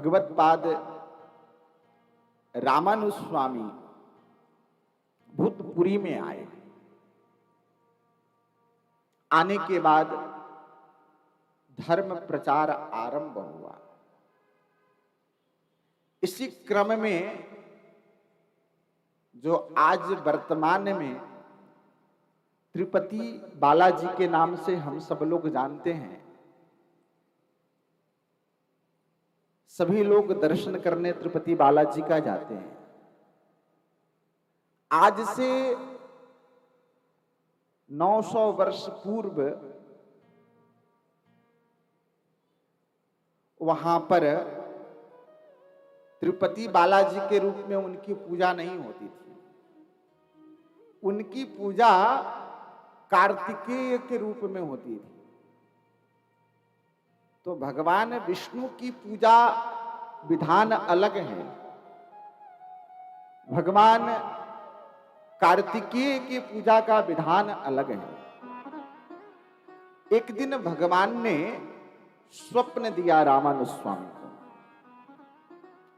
भगवत पाद रामानुज स्वामी भूतपुरी में आए। आने के बाद धर्म प्रचार आरंभ हुआ। इसी क्रम में जो आज वर्तमान में तिरुपति बालाजी के नाम से हम सब लोग जानते हैं, सभी लोग दर्शन करने तिरुपति बालाजी का जाते हैं। आज से 900 वर्ष पूर्व वहां पर तिरुपति बालाजी के रूप में उनकी पूजा नहीं होती थी। उनकी पूजा कार्तिकेय के रूप में होती थी। तो भगवान विष्णु की पूजा विधान अलग है, भगवान कार्तिकेय की पूजा का विधान अलग है। एक दिन भगवान ने स्वप्न दिया रामानुज स्वामी को।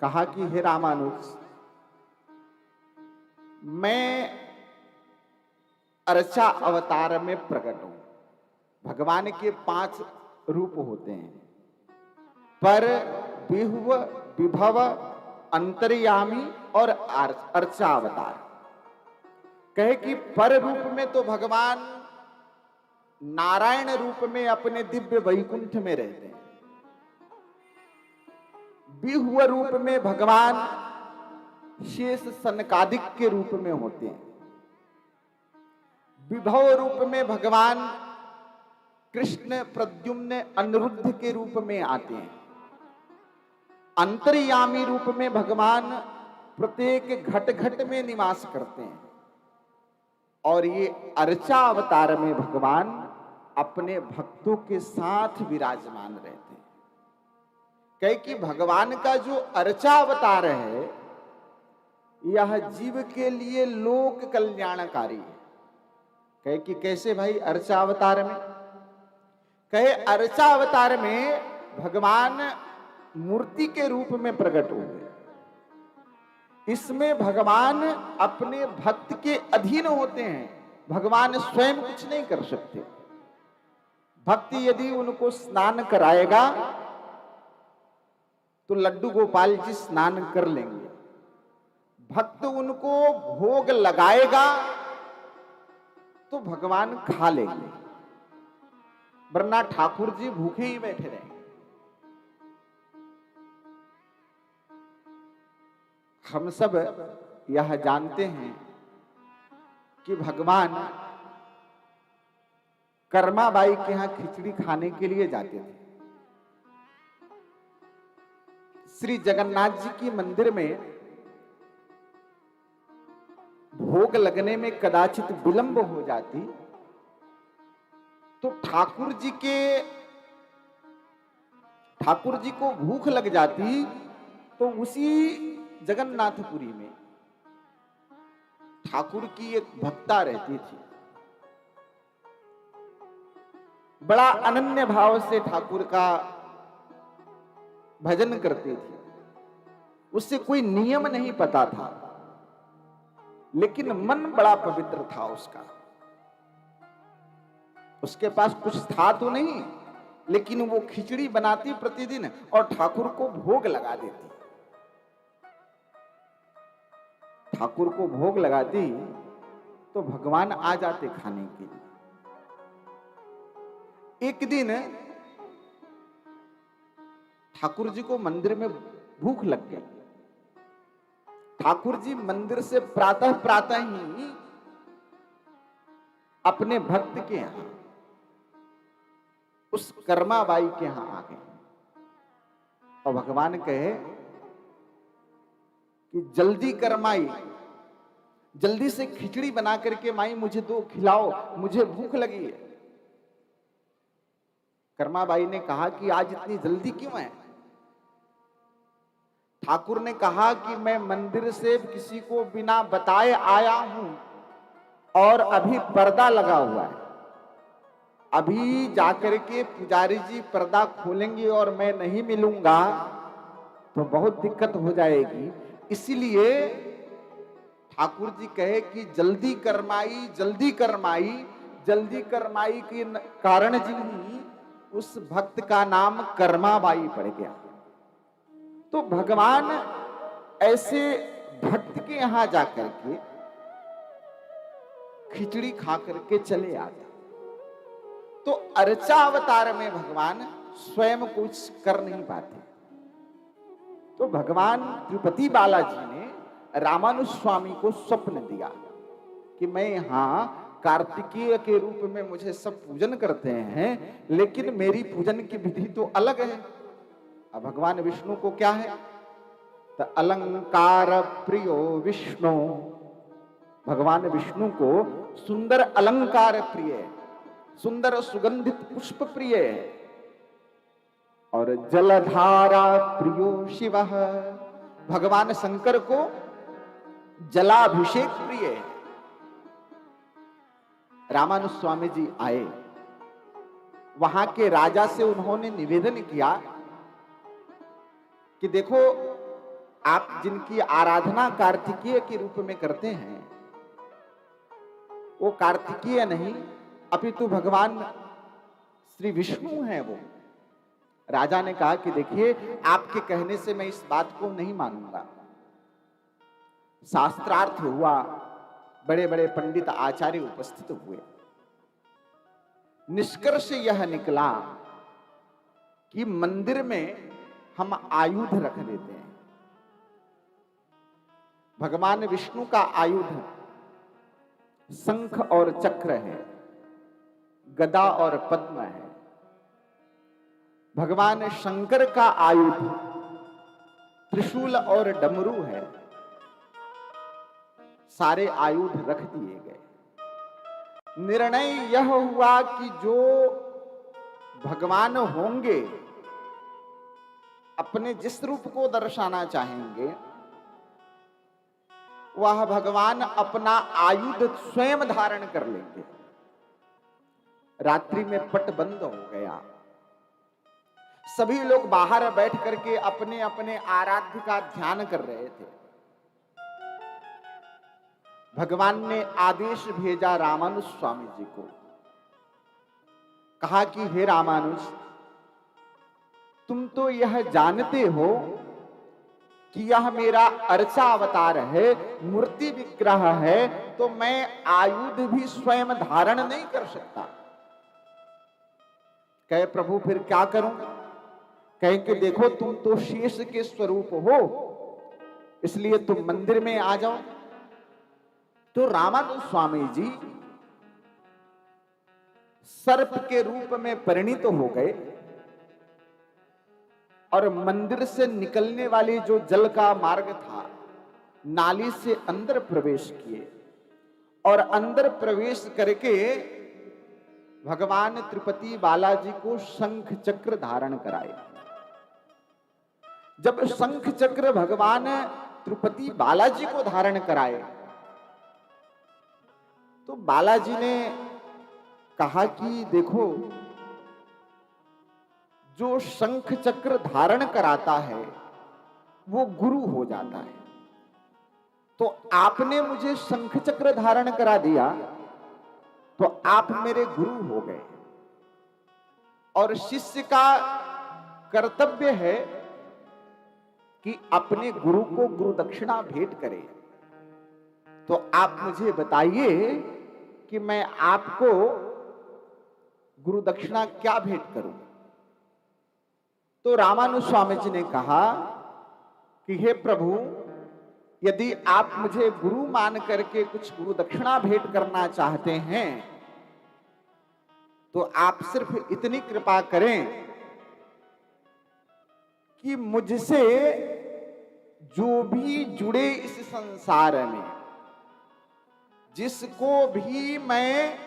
कहा कि हे रामानुज, मैं अर्चा अवतार में प्रकट हूं। भगवान के 5 रूप होते हैं, पर, विभव, विभव, अंतर्यामी और अर्चा अवतार। कहे कि पर रूप में तो भगवान नारायण रूप में अपने दिव्य वैकुंठ में रहते हैं। विभव रूप में भगवान शेष सनकादिक के रूप में होते हैं। विभव रूप में भगवान कृष्ण, प्रद्युम्न, अनिरुद्ध के रूप में आते हैं। अंतर्यामी रूप में भगवान प्रत्येक घट घट में निवास करते हैं। और ये अर्चा अवतार में भगवान अपने भक्तों के साथ विराजमान रहते हैं। कहे कि भगवान का जो अर्चा अवतार है, यह जीव के लिए लोक कल्याणकारी है। कहे कि कैसे भाई अर्चा अवतार में? कहे अर्चा अवतार में भगवान मूर्ति के रूप में प्रकट हुए। इसमें भगवान अपने भक्त के अधीन होते हैं। भगवान स्वयं कुछ नहीं कर सकते। भक्त यदि उनको स्नान कराएगा तो लड्डू गोपाल जी स्नान कर लेंगे। भक्त उनको भोग लगाएगा तो भगवान खा लेंगे, वरना ठाकुर जी भूखे ही बैठे रहेंगे। हम सब यह जानते हैं कि भगवान कर्माबाई के यहां खिचड़ी खाने के लिए जाते थे। श्री जगन्नाथ जी की मंदिर में भोग लगने में कदाचित विलंब हो जाती तो ठाकुर जी को भूख लग जाती। तो उसी जगन्नाथपुरी में ठाकुर की एक भक्ता रहती थी। बड़ा अनन्य भाव से ठाकुर का भजन करती थी। उससे कोई नियम नहीं पता था, लेकिन मन बड़ा पवित्र था उसका। उसके पास कुछ था तो नहीं, लेकिन वो खिचड़ी बनाती प्रतिदिन और ठाकुर को भोग लगा देती। ठाकुर को भोग लगाती तो भगवान आ जाते खाने के लिए। एक दिन ठाकुर जी को मंदिर में भूख लग गई। ठाकुर जी मंदिर से प्रातः प्रातः ही अपने भक्त के यहां, उस कर्माबाई के यहां आ गए और भगवान कहे कि जल्दी कर माई, जल्दी से खिचड़ी बना करके माई मुझे दो, खिलाओ, मुझे भूख लगी है। कर्माबाई ने कहा कि आज इतनी जल्दी क्यों है? ठाकुर ने कहा कि मैं मंदिर से किसी को बिना बताए आया हूं और अभी पर्दा लगा हुआ है। अभी जाकर के पुजारी जी पर्दा खोलेंगे और मैं नहीं मिलूंगा तो बहुत दिक्कत हो जाएगी। इसीलिए ठाकुर जी कहे कि जल्दी करमाई, जल्दी करमाई, जल्दी करमाई के कारण जी ही उस भक्त का नाम कर्माबाई पड़ गया। तो भगवान ऐसे भक्त के यहां जाकर के खिचड़ी खा करके चले आते। तो अर्चा अवतार में भगवान स्वयं कुछ कर नहीं पाते। तो भगवान तिरुपति बालाजी ने रामानुज स्वामी को स्वप्न दिया कि मैं यहां कार्तिकेय के रूप में मुझे सब पूजन करते हैं, लेकिन मेरी पूजन की विधि तो अलग है। अब भगवान विष्णु को क्या है? तो अलंकार प्रियो विष्णु, भगवान विष्णु को सुंदर अलंकार प्रिय है, सुंदर सुगंधित पुष्प प्रिय है। और जलधारा प्रियो शिव, भगवान शंकर को जलाभिषेक प्रिय है। रामानुज स्वामी जी आए, वहां के राजा से उन्होंने निवेदन किया कि देखो, आप जिनकी आराधना कार्तिकेय के रूप में करते हैं, वो कार्तिकेय नहीं अपितु भगवान श्री विष्णु हैं वो। राजा ने कहा कि देखिए, आपके कहने से मैं इस बात को नहीं मानूंगा। शास्त्रार्थ हुआ, बड़े बड़े पंडित आचार्य उपस्थित हुए। निष्कर्ष यह निकला कि मंदिर में हम आयुध रख देते हैं। भगवान विष्णु का आयुध शंख और चक्र है, गदा और पद्म है। भगवान शंकर का आयुध त्रिशूल और डमरू है। सारे आयुध रख दिए गए। निर्णय यह हुआ कि जो भगवान होंगे, अपने जिस रूप को दर्शाना चाहेंगे, वह भगवान अपना आयुध स्वयं धारण कर लेंगे। रात्रि में पट बंद हो गया। सभी लोग बाहर बैठ करके अपने अपने आराध्य का ध्यान कर रहे थे। भगवान ने आदेश भेजा रामानुज स्वामी जी को, कहा कि हे रामानुज, तुम तो यह जानते हो कि यह मेरा अर्चा अवतार है, मूर्ति विग्रह है, तो मैं आयुध भी स्वयं धारण नहीं कर सकता। कहे प्रभु फिर क्या करूं? कहे कि देखो, तुम तो शेष के स्वरूप हो, इसलिए तुम मंदिर में आ जाओ। तो रामानुज स्वामी जी सर्प के रूप में परिणित हो गए और मंदिर से निकलने वाली जो जल का मार्ग था, नाली से अंदर प्रवेश किए और अंदर प्रवेश करके भगवान तिरुपति बालाजी को शंख चक्र धारण कराए। जब शंख चक्र भगवान तिरुपति बालाजी को धारण कराए, तो बालाजी ने कहा कि देखो, जो शंख चक्र धारण कराता है वो गुरु हो जाता है। तो आपने मुझे शंख चक्र धारण करा दिया, तो आप मेरे गुरु हो गए। और शिष्य का कर्तव्य है कि अपने गुरु को गुरु दक्षिणा भेंट करे। तो आप मुझे बताइए कि मैं आपको गुरु दक्षिणा क्या भेंट करूं? तो रामानुज स्वामी जी ने कहा कि हे प्रभु, यदि आप मुझे गुरु मान करके कुछ गुरु दक्षिणा भेंट करना चाहते हैं, तो आप सिर्फ इतनी कृपा करें कि मुझसे जो भी जुड़े इस संसार में, जिसको भी मैं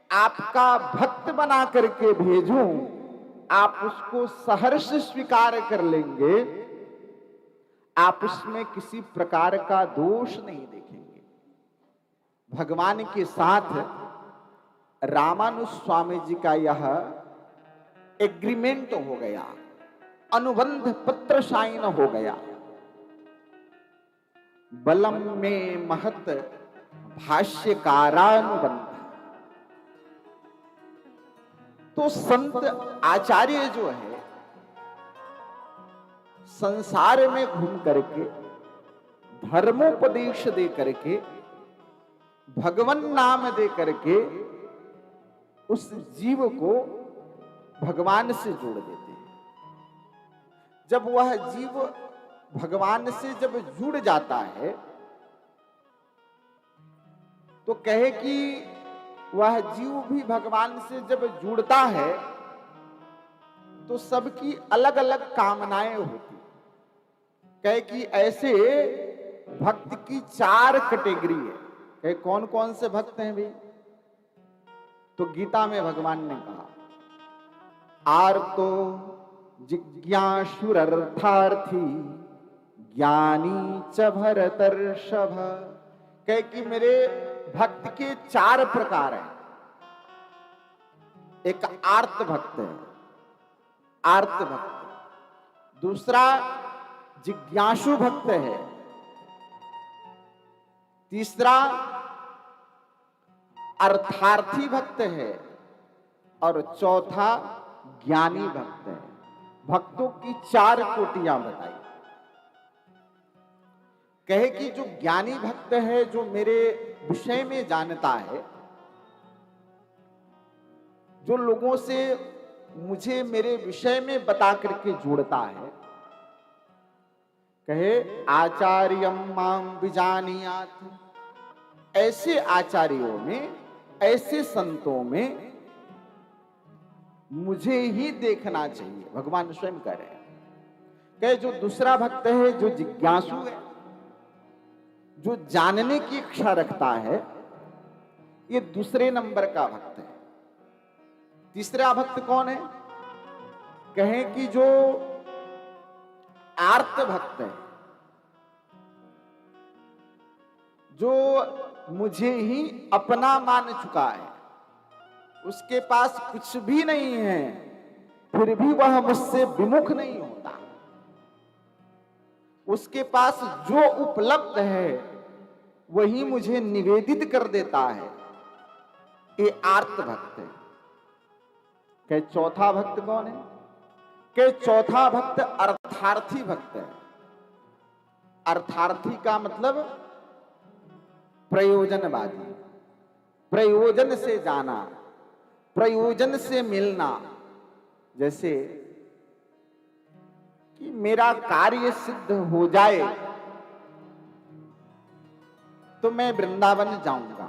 आपका भक्त बना करके भेजूं, आप उसको सहर्ष स्वीकार कर लेंगे। आप उसमें किसी प्रकार का दोष नहीं देखेंगे। भगवान के साथ रामानुज स्वामी जी का यह एग्रीमेंट हो गया। अनुबंध पत्र साइन हो गया। बलम में महत भाष्यकारानुबंध। तो संत आचार्य जो है संसार में घूम करके धर्मोपदेश दे करके भगवान नाम दे करके उस जीव को भगवान से जोड़ देते हैं। जब वह जीव भगवान से जब जुड़ जाता है तो कहे कि वह जीव भी भगवान से जब जुड़ता है तो सबकी अलग अलग कामनाएं होती। कहे कि ऐसे भक्त की 4 कैटेगरी है। कहे कौन कौन से भक्त हैं भाई? तो गीता में भगवान ने कहा, आर्तो जिज्ञासुरर्थार्थी ज्ञानी च भरतर्षभ। कहे कि मेरे भक्त के 4 प्रकार हैं। एक आर्त भक्त है, आर्त भक्त। दूसरा जिज्ञासु भक्त है। तीसरा अर्थार्थी भक्त है। और चौथा ज्ञानी भक्त है। भक्तों की 4 कोटियां बताई। कहे कि जो ज्ञानी भक्त है, जो मेरे विषय में जानता है, जो लोगों से मुझे मेरे विषय में बता करके जोड़ता है, कहे आचार्यम माम विजानीयात्। ऐसे आचार्यों में, ऐसे संतों में मुझे ही देखना चाहिए। भगवान स्वयं कह रहे हैं। कहे जो दूसरा भक्त है, जो जिज्ञासु है, जो जानने की इच्छा रखता है, ये दूसरे नंबर का भक्त है। तीसरा भक्त कौन है? कहें कि जो आर्त भक्त है, जो मुझे ही अपना मान चुका है, उसके पास कुछ भी नहीं है, फिर भी वह मुझसे विमुख नहीं होता। उसके पास जो उपलब्ध है वही मुझे निवेदित कर देता है। ये आर्त भक्त है। क्या चौथा भक्त कौन है? कि चौथा भक्त अर्थार्थी भक्त है। अर्थार्थी का मतलब प्रयोजनवादी, प्रयोजन से जाना, प्रयोजन से मिलना। जैसे कि मेरा कार्य सिद्ध हो जाए तो मैं वृंदावन जाऊंगा,